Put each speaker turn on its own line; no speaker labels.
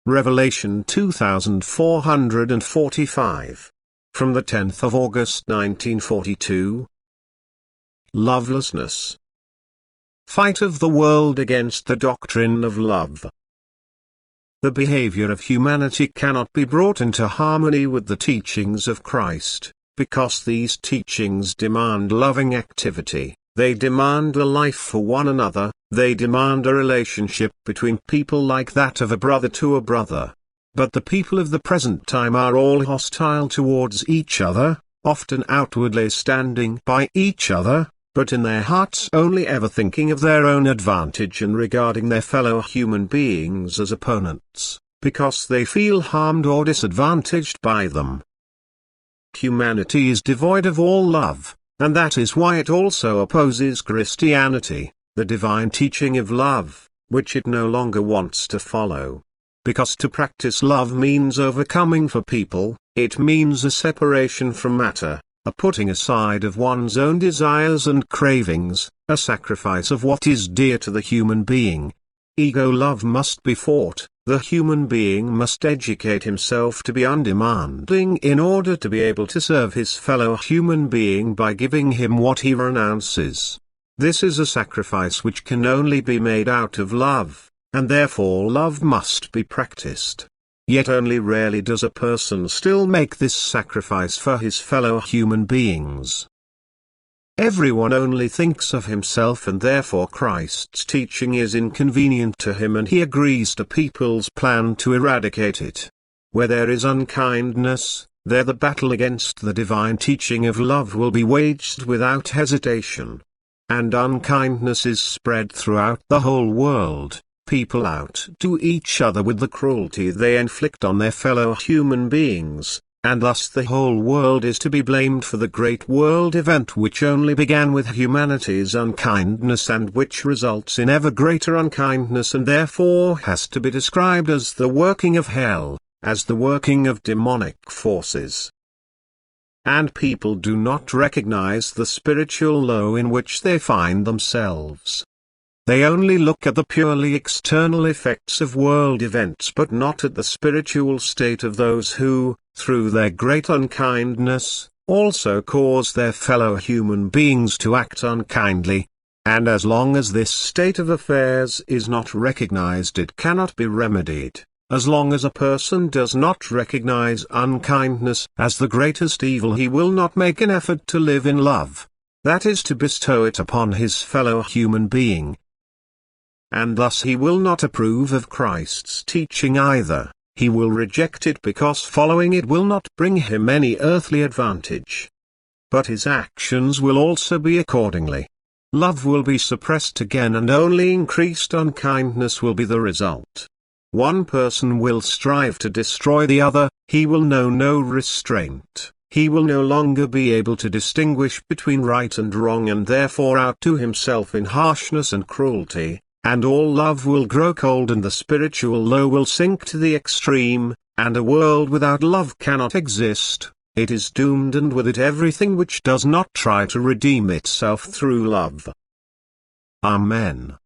Revelation 2445. From the 10th of August 1942. Lovelessness. Fight of the world against the doctrine of love. The behavior of humanity cannot be brought into harmony with the teachings of Christ, because these teachings demand loving activity, they demand a life for one another, they demand a relationship between people like that of a brother to a brother. But the people of the present time are all hostile towards each other, often outwardly standing by each other, but in their hearts only ever thinking of their own advantage and regarding their fellow human beings as opponents, because they feel harmed or disadvantaged by them. Humanity is devoid of all love, and that is why it also opposes Christianity, the divine teaching of love, which it no longer wants to follow. Because to practice love means overcoming for people, it means a separation from matter, a putting aside of one's own desires and cravings, a sacrifice of what is dear to the human being. Ego love must be fought, the human being must educate himself to be undemanding in order to be able to serve his fellow human being by giving him what he renounces. This is a sacrifice which can only be made out of love, and therefore love must be practiced. Yet only rarely does a person still make this sacrifice for his fellow human beings. Everyone only thinks of himself, and therefore Christ's teaching is inconvenient to him, and he agrees to people's plan to eradicate it. Where there is unkindness, there the battle against the divine teaching of love will be waged without hesitation. And unkindness is spread throughout the whole world. People outdo each other with the cruelty they inflict on their fellow human beings, and thus the whole world is to be blamed for the great world event which only began with humanity's unkindness and which results in ever greater unkindness, and therefore has to be described as the working of hell, as the working of demonic forces. And people do not recognize the spiritual low in which they find themselves. They only look at the purely external effects of world events, but not at the spiritual state of those who, through their great unkindness, also cause their fellow human beings to act unkindly. And as long as this state of affairs is not recognized, it cannot be remedied. As long as a person does not recognize unkindness as the greatest evil, he will not make an effort to live in love. That is, to bestow it upon his fellow human being. And thus he will not approve of Christ's teaching either. He will reject it because following it will not bring him any earthly advantage. But his actions will also be accordingly. Love will be suppressed again, and only increased unkindness will be the result. One person will strive to destroy the other, he will know no restraint, he will no longer be able to distinguish between right and wrong, and therefore outdo himself in harshness and cruelty, and all love will grow cold, and the spiritual low will sink to the extreme, and a world without love cannot exist. It is doomed, and with it everything which does not try to redeem itself through love. Amen.